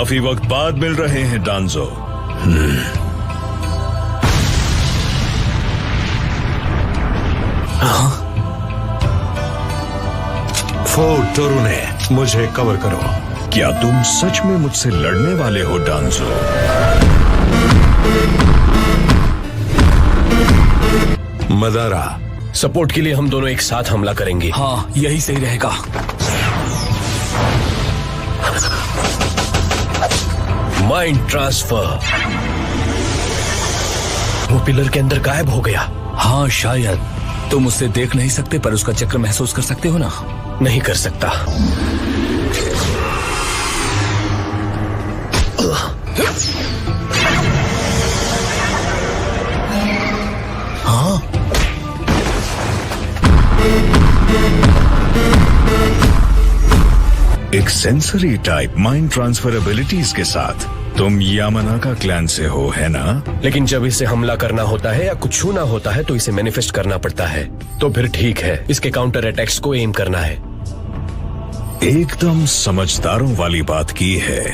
काफी वक्त बाद मिल रहे हैं डांजो। फोर्ट टोरुने, मुझे कवर करो। क्या तुम सच में मुझसे लड़ने वाले हो डांजो? मदारा, सपोर्ट के लिए हम दोनों एक साथ हमला करेंगे। हाँ, यही सही रहेगा। Mind transfer. वो पिलर के अंदर गायब हो गया। हाँ शायद। तुम उसे देख नहीं सकते पर उसका चक्र महसूस कर सकते हो ना? नहीं कर सकता। हाँ, एक sensory type mind transfer abilities के साथ तुम यामानाका क्लैन से हो, है ना? लेकिन जब इसे हमला करना होता है या कुछ छूना होता है तो इसे मैनिफेस्ट करना पड़ता है। तो फिर ठीक है, इसके काउंटर अटैक्स को एम करना है। एकदम समझदारों वाली बात की है।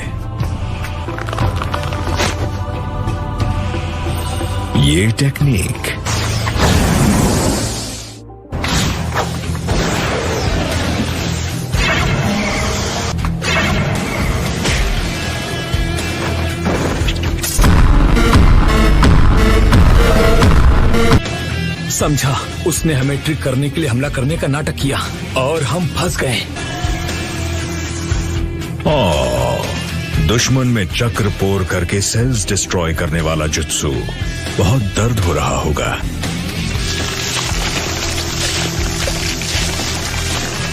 ये टेक्निक समझा। उसने हमें ट्रिक करने के लिए हमला करने का नाटक किया और हम फंस गए। दुश्मन में चक्र पोर करके सेल्स डिस्ट्रॉय करने वाला जुत्सु। बहुत दर्द हो रहा होगा।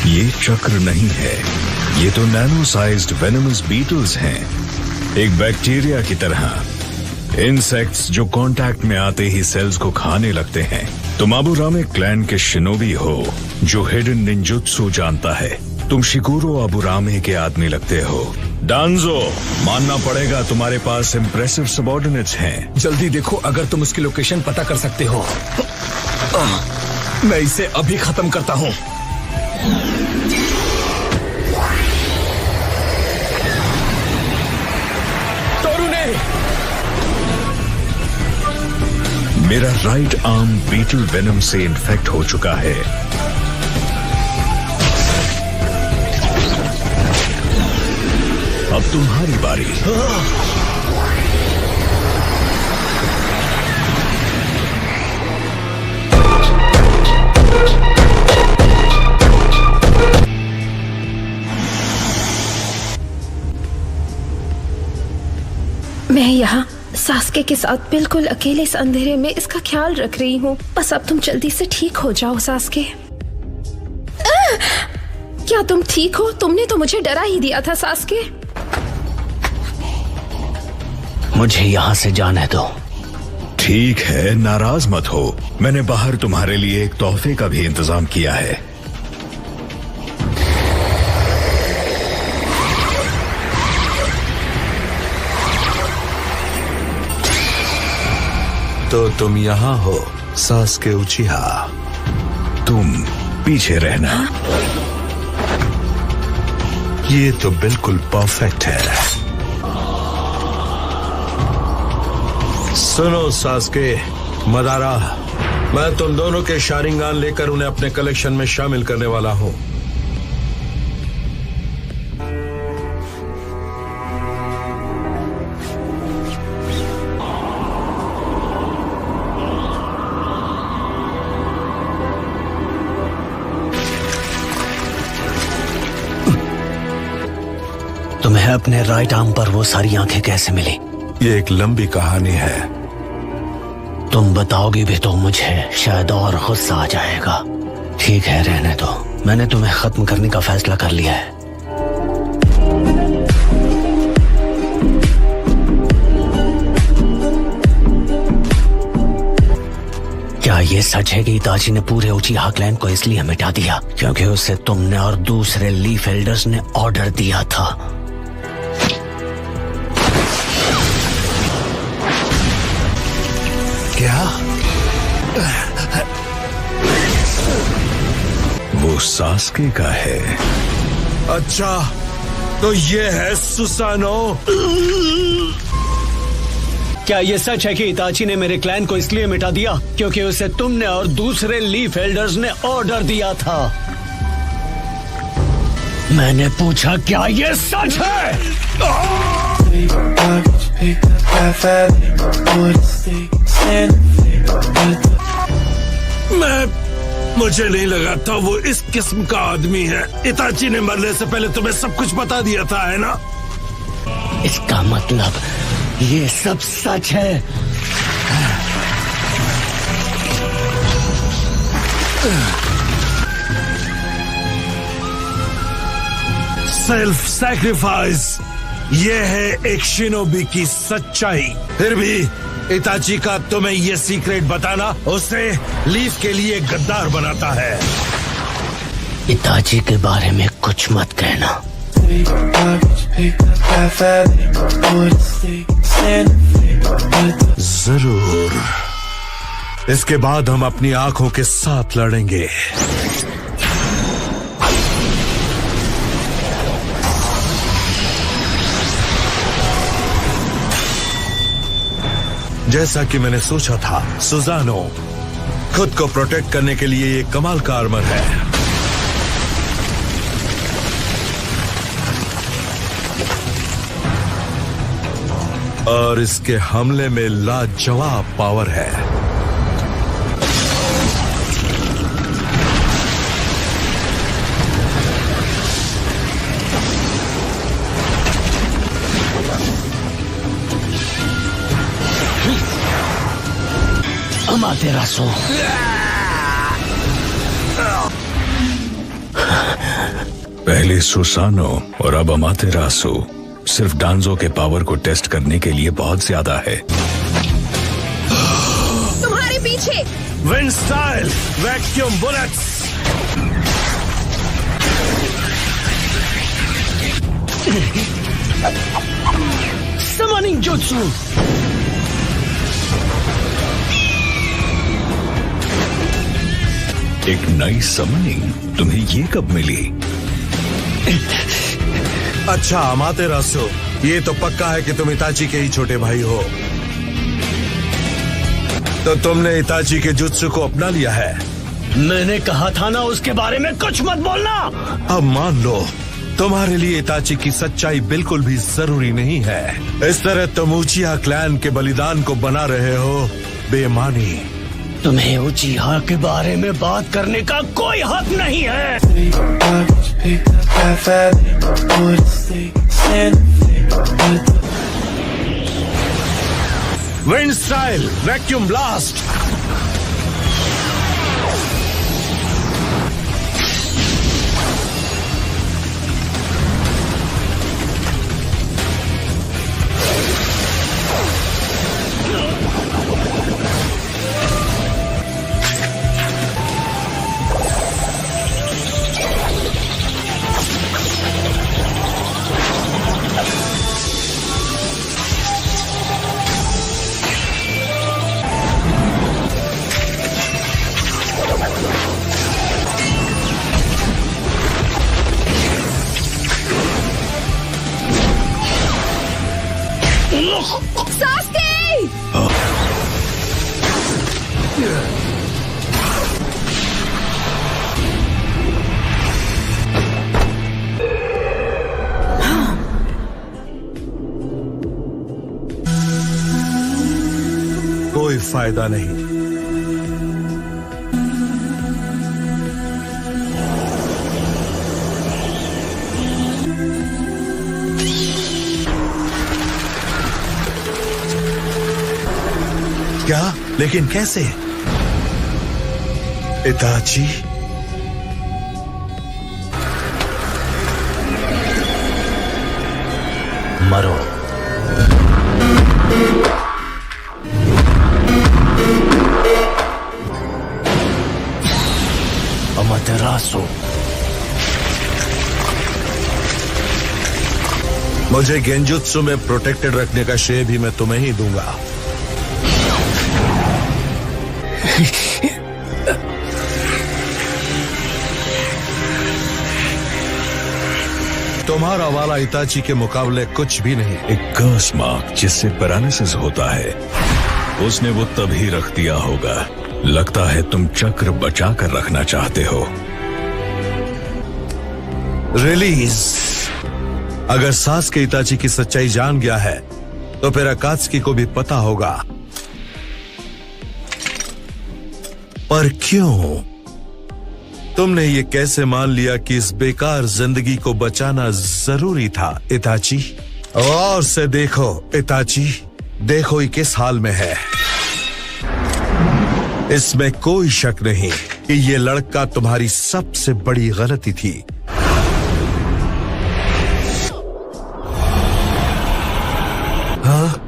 ये चक्र नहीं है, ये तो नैनो साइज्ड वेनमस बीटल्स हैं, एक बैक्टीरिया की तरह। इंसेक्ट्स जो कांटेक्ट में आते ही सेल्स को खाने लगते हैं। तुम अबुरामे क्लैन के शिनोबी हो जो हिडन निंजुत्सु जानता है। तुम शिकुरो अबुरामे के आदमी लगते हो। डांजो, मानना पड़ेगा तुम्हारे पास इम्प्रेसिव सबऑर्डिनेट्स हैं। जल्दी देखो, अगर तुम उसकी लोकेशन पता कर सकते हो। मैं इसे अभी खत्म करता हूँ। टोरुने! मेरा राइट आर्म बीटल वेनम से इन्फेक्ट हो चुका है। अब तुम्हारी बारी। मैं यहाँ सास्के के साथ बिल्कुल अकेले इस अंधेरे में इसका ख्याल रख रही हूँ। बस अब तुम जल्दी से ठीक हो जाओ सास्के। क्या तुम ठीक हो? तुमने तो मुझे डरा ही दिया था सास्के। मुझे यहाँ से जाने दो। ठीक है, नाराज मत हो। मैंने बाहर तुम्हारे लिए एक तोहफे का भी इंतजाम किया है। तो तुम यहाँ हो सास्के उचिहा। तुम पीछे रहना। ये तो बिल्कुल परफेक्ट है। सुनो सास्के, मदारा, मैं तुम दोनों के शारिंगान लेकर उन्हें अपने कलेक्शन में शामिल करने वाला हूं। तुम्हें अपने राइट आर्म पर वो सारी आंखें कैसे मिली? ये एक लंबी कहानी है। तुम बताओगी भी तो मुझे शायद और गुस्सा आ जाएगा। ठीक है, रहने दो। मैंने तुम्हें खत्म करने का फैसला कर लिया है। क्या ये सच है कि इताची ने पूरे उचिहा क्लैन को इसलिए मिटा दिया क्योंकि उसे तुमने और दूसरे लीफ एल्डर्स ने ऑर्डर दिया था? क्या? वो सास्के का है। अच्छा, तो ये है सुसानो। क्या ये सच है कि इताची ने मेरे क्लैन को इसलिए मिटा दिया क्योंकि उसे तुमने और दूसरे लीफ एल्डर्स ने ऑर्डर दिया था? मैंने पूछा क्या ये सच है? मुझे नहीं लगा था वो इस किस्म का आदमी है। इताची ने मरने से पहले तुम्हें सब कुछ बता दिया था, है ना? इसका मतलब ये सब सच है। सेल्फ सैक्रिफाइस, ये है एक शिनोबी की सच्चाई। फिर भी इताची का तुम्हें ये सीक्रेट बताना उसे लीफ के लिए गद्दार बनाता है। इताची के बारे में कुछ मत कहना। जरूर, इसके बाद हम अपनी आंखों के साथ लड़ेंगे। जैसा कि मैंने सोचा था, सुजानो खुद को प्रोटेक्ट करने के लिए एक कमाल का आर्मर है। और इसके हमले में लाजवाब पावर है। अमातेरासु, पहले सुसानो और अब अमातेरासु सिर्फ डांजो के पावर को टेस्ट करने के लिए बहुत ज्यादा है। तुम्हारे पीछे wind style vacuum bullets. Summoning jutsu. एक नई समनिंग तुम्हें ये कब मिली? अच्छा अमातेरासु, ये तो पक्का है कि तुम इताची के ही छोटे भाई हो। तो तुमने इताची के जुत्सु को अपना लिया है। मैंने कहा था ना उसके बारे में कुछ मत बोलना। अब मान लो तुम्हारे लिए इताची की सच्चाई बिल्कुल भी जरूरी नहीं है। इस तरह तुम उचिहा क्लैन के बलिदान को बना रहे हो बेमानी। तुम्हें उचिहा के बारे में बात करने का कोई हक नहीं है। Wind style vacuum blast. Sasuke! कोई फायदा नहीं। क्या? लेकिन कैसे? इताची? मरो। अमातेरासु, मुझे गेंजुत्सु में प्रोटेक्टेड रखने का श्रेय भी मैं तुम्हें ही दूंगा। तुम्हारा वाला इताची के मुकाबले कुछ भी नहीं। एक कर्स मार्क जिससे पैरालिसिस होता है, उसने वो तभी रख दिया होगा। लगता है तुम चक्र बचा कर रखना चाहते हो। रिलीज। अगर सास्के इताची की सच्चाई जान गया है तो फिर अकात्सुकी को भी पता होगा। पर क्यों? तुमने ये कैसे मान लिया कि इस बेकार जिंदगी को बचाना जरूरी था इताची? और से देखो इताची, देखो ये किस हाल में है। इसमें कोई शक नहीं कि ये लड़का तुम्हारी सबसे बड़ी गलती थी। हाँ?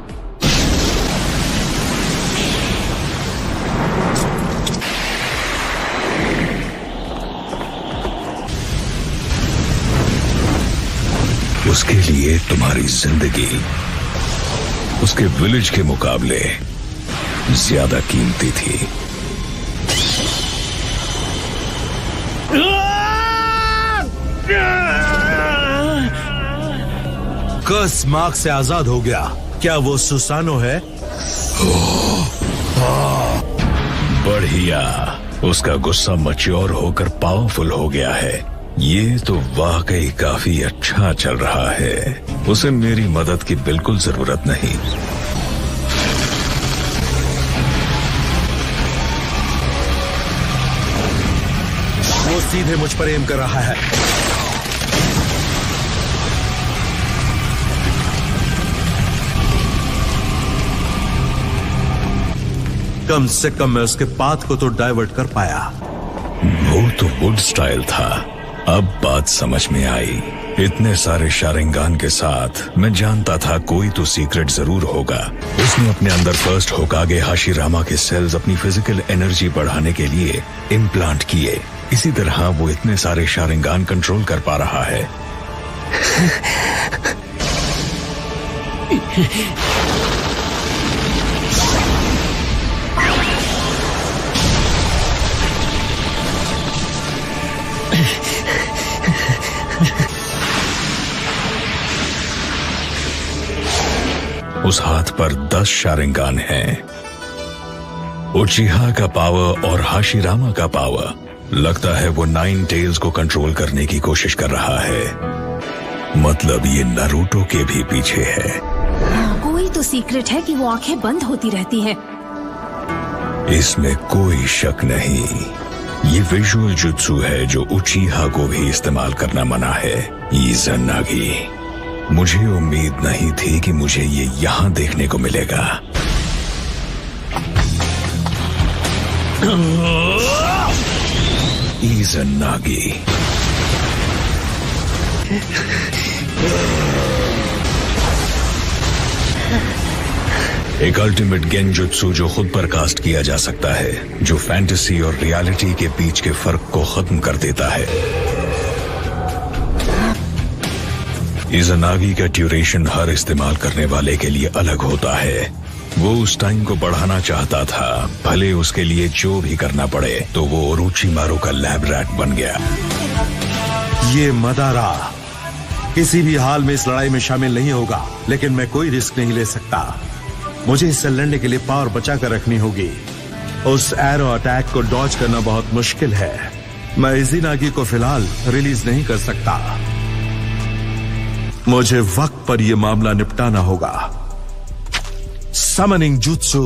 उसके लिए तुम्हारी जिंदगी उसके विलेज के मुकाबले ज्यादा कीमती थी। कर्स मार्क से आजाद हो गया। क्या वो सुसानो है? बढ़िया, उसका गुस्सा मैच्योर होकर पावरफुल हो गया है। ये तो वाकई काफी अच्छा चल रहा है। उसे मेरी मदद की बिल्कुल जरूरत नहीं। वो सीधे मुझ पर एम कर रहा है। कम से कम मैं उसके पाथ को तो डाइवर्ट कर पाया। वो तो वुड स्टाइल था। अब बात समझ में आई। इतने सारे शारिंगान के साथ मैं जानता था कोई तो सीक्रेट जरूर होगा। उसने अपने अंदर फर्स्ट होकागे हाशिरामा के सेल्स अपनी फिजिकल एनर्जी बढ़ाने के लिए इम्प्लांट किए। इसी तरह वो इतने सारे शारिंगान कंट्रोल कर पा रहा है। उस हाथ पर 10 शारिंगान हैं। उचिहा का पावर और हाशिरामा का पावर। लगता है वो 9 टेल्स को कंट्रोल करने की कोशिश कर रहा है। मतलब ये नारुतो के भी पीछे है। कोई तो सीक्रेट है कि वो आंखें बंद होती रहती हैं। इसमें कोई शक नहीं। ये विजुअल जुत्सु है जो उचिहा को भी इस्तेमाल करना मना है। इज़ानागी। मुझे उम्मीद नहीं थी कि मुझे ये यहां देखने को मिलेगा। इज़ानागी। एक अल्टीमेट गेंजुत्सु जो खुद पर कास्ट किया जा सकता है, जो फैंटेसी और रियलिटी के बीच के फर्क को खत्म कर देता है। इज़ानागी का ड्यूरेशन हर इस्तेमाल करने वाले के लिए अलग होता है। वो उस टाइम को बढ़ाना चाहता था, भले उसके लिए जो भी करना पड़े। तो वो ओरोचिमारू का लैब रैट बन गया। ये मदारा किसी भी हाल में इस लड़ाई में शामिल नहीं होगा, लेकिन मैं कोई रिस्क नहीं ले सकता। मुझे इससे लड़ने के लिए पावर बचा कर रखनी होगी। उस एरो अटैक को डॉज करना बहुत मुश्किल है। मैं इज़ानागी को फिलहाल रिलीज नहीं कर सकता। मुझे वक्त पर यह मामला निपटाना होगा। Summoning jutsu.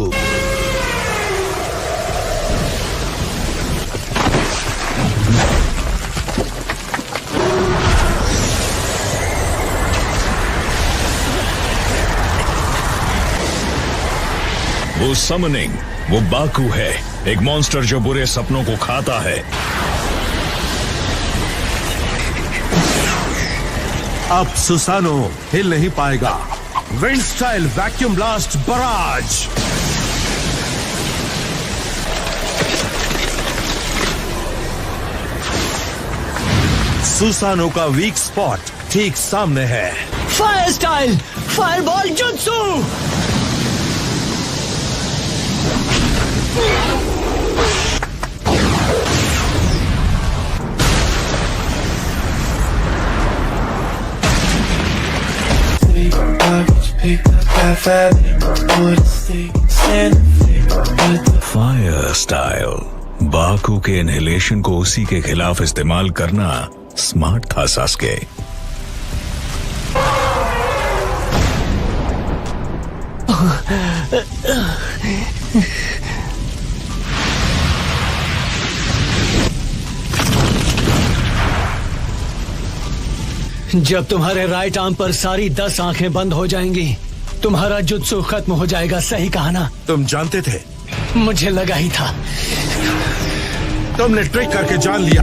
वो समनिंग, वो बाकू है, एक मॉन्स्टर जो बुरे सपनों को खाता है। अब सुसानो हिल नहीं पाएगा। Wind style vacuum blast barrage. Susanoo का वीक स्पॉट ठीक सामने है। Fire style fireball jutsu. Fire style. Baku के इनहेलेशन को उसी के खिलाफ इस्तेमाल करना स्मार्ट था सास्के। जब तुम्हारे राइट आर्म पर सारी 10 आंखें बंद हो जाएंगी, तुम्हारा जुत्सु खत्म हो जाएगा। सही कहा ना? तुम जानते थे? मुझे लगा ही था। तुमने ट्रिक करके जान लिया।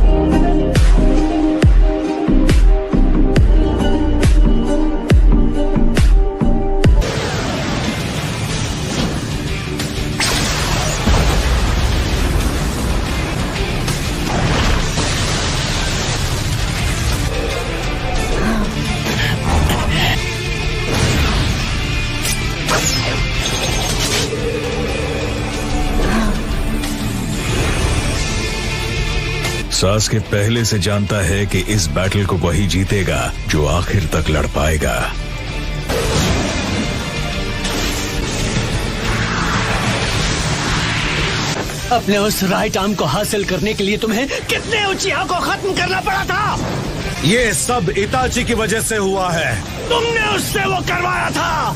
सास्के पहले से जानता है कि इस बैटल को वही जीतेगा जो आखिर तक लड़ पाएगा। अपने उस राइट आर्म को हासिल करने के लिए तुम्हें कितने उचिहा को खत्म करना पड़ा था? ये सब इताची की वजह से हुआ है। तुमने उससे वो करवाया था।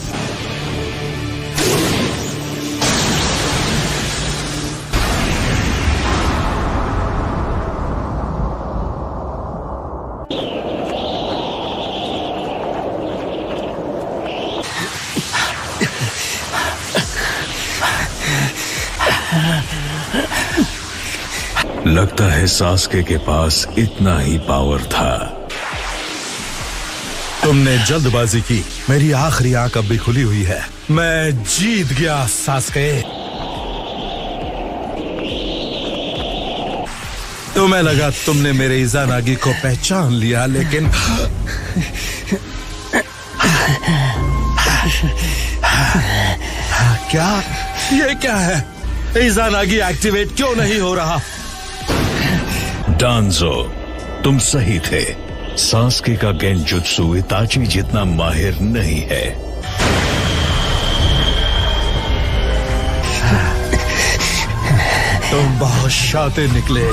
लगता है सास्के के पास इतना ही पावर था। तुमने जल्दबाजी की। मेरी आखिरी आंख अब भी खुली हुई है। मैं जीत गया सास्के। तुम्हें लगा तुमने मेरे इज़ानागी को पहचान लिया, लेकिन क्या? ये क्या है? इज़ानागी एक्टिवेट क्यों नहीं हो रहा? डांजो, तुम सही थे। सास्के का गेंजुत्सु इताची जितना माहिर नहीं है। तुम बहुत शातिर निकले।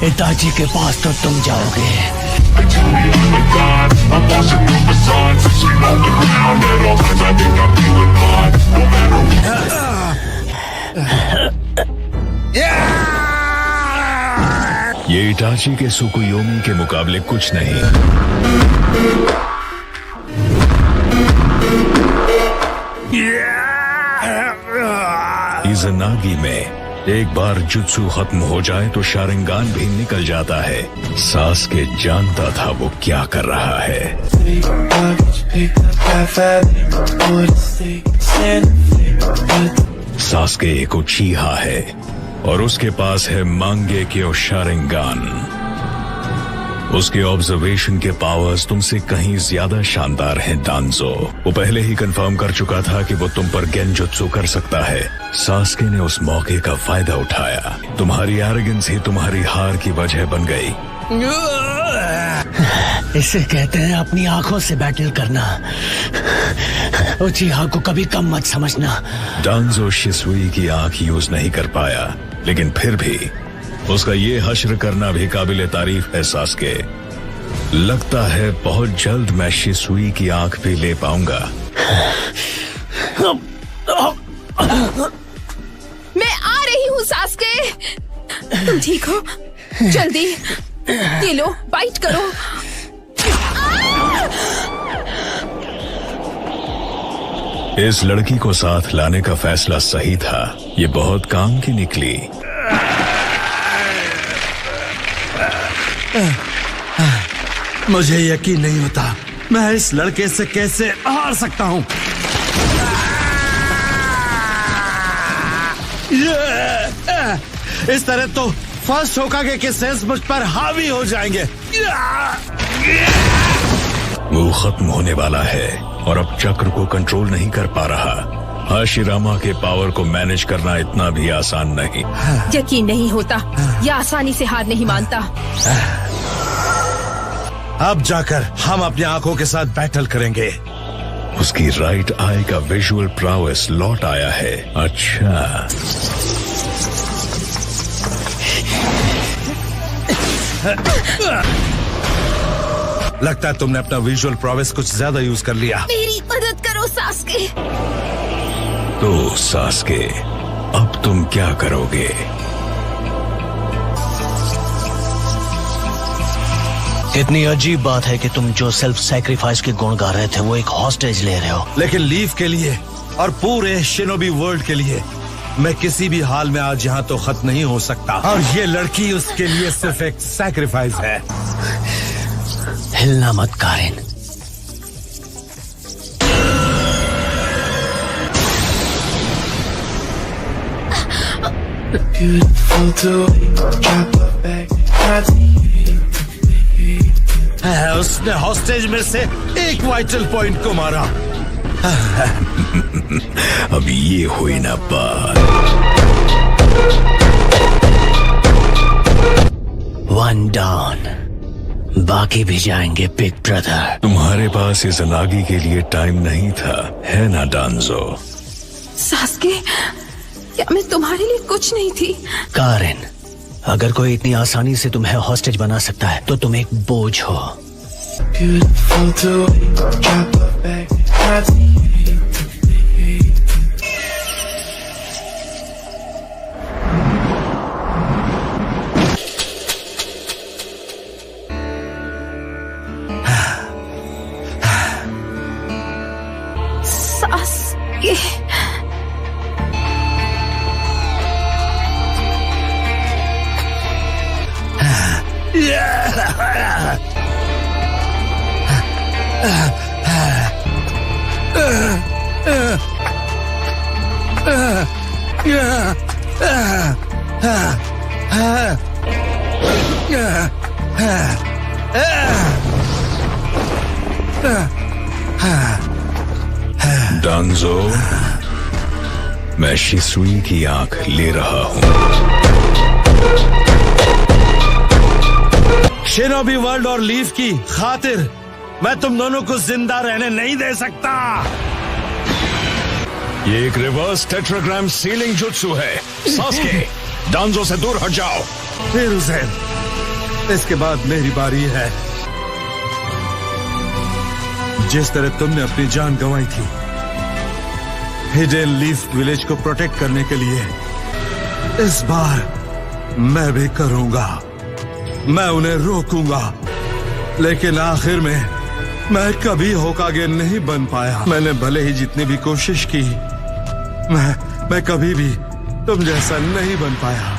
इताची के पास तो तुम जाओगे। ये इटाची के सुकुयोमी के मुकाबले कुछ नहीं। इज़ानागी में एक बार जुत्सु खत्म हो जाए तो शारिंगान भी निकल जाता है। सास्के जानता था वो क्या कर रहा है। सास्के एक उचीहा है और उसके पास है मांगेक्यो शारिंगान। उसके ऑब्जर्वेशन के पावर्स तुमसे कहीं ज्यादा शानदार हैं डांजो। वो पहले ही कंफर्म कर चुका था कि वो तुम पर गेंजुत्सु कर सकता है। सास्के ने उस मौके का फायदा उठाया। तुम्हारी एरोगेंस ही तुम्हारी हार की वजह बन गई। इसे कहते हैं अपनी आंखों से बैटल करना। उचिहा को कभी कम मत समझना। डांजो शिसुई की आंख यूज नहीं कर पाया, लेकिन फिर भी उसका ये हश्र करना भी काबिले तारीफ है सास्के। लगता है बहुत जल्द मैं शिसुई की आंख भी ले पाऊंगा। मैं आ रही हूँ सास्के। तुम ठीक हो? जल्दी ये लो, बाइट करो। इस लड़की को साथ लाने का फैसला सही था। ये बहुत काम की निकली। मुझे यकीन नहीं होता मैं इस लड़के से कैसे हार सकता हूँ। इस तरह तो फर्स्ट होकागे के सेंस मुझ पर हावी हो जाएंगे। वो खत्म होने वाला है और अब चक्र को कंट्रोल नहीं कर पा रहा। हाशिरामा के पावर को मैनेज करना इतना भी आसान नहीं। यकीन नहीं होता, यह आसानी से हार नहीं मानता। अब जाकर हम अपनी आंखों के साथ बैटल करेंगे। उसकी राइट आई का विजुअल प्राउएस लौट आया है। अच्छा, लगता है तुमने अपना विजुअल प्रोवेस कुछ ज्यादा यूज कर लिया। मेरी मदद करो सास्के। तो सास्के, अब तुम क्या करोगे? कितनी अजीब बात है कि तुम जो सेल्फ सैक्रिफाइस के गुण गा रहे थे वो एक हॉस्टेज ले रहे हो। लेकिन लीफ के लिए और पूरे शिनोबी वर्ल्ड के लिए मैं किसी भी हाल में आज यहाँ तो खत्म नहीं हो सकता। और ये लड़की उसके लिए सिर्फ एक सैक्रिफाइस है। हिलना मत कारिन। उसने हॉस्टेज में से एक वाइटल पॉइंट को मारा। अब ये हुई ना बात। 1 डाउन, बाकी भी जाएंगे बिग ब्रदर। तुम्हारे पास इस अनागी के लिए टाइम नहीं था, है ना डांजो? सास्के, क्या मैं तुम्हारे लिए कुछ नहीं थी? कारिन, अगर कोई इतनी आसानी से तुम्हें हॉस्टेज बना सकता है तो तुम एक बोझ हो। सास्के, डांजो, मैं शिसुई की आंख ले रहा हूं। शिनोबी वर्ल्ड और लीफ की खातिर मैं तुम दोनों को जिंदा रहने नहीं दे सकता। ये एक रिवर्स टेट्राग्राम सीलिंग जुत्सु है। सास्के, डांजो से दूर हट जाओ। फिर हुसैन, इसके बाद मेरी बारी है। जिस तरह तुमने अपनी जान गंवाई थी हिडन लीफ विलेज को प्रोटेक्ट करने के लिए, इस बार मैं भी करूंगा। मैं उन्हें रोकूंगा, लेकिन आखिर में मैं कभी होकागे नहीं बन पाया। मैंने भले ही जितनी भी कोशिश की, मैं कभी भी तुम जैसा नहीं बन पाया।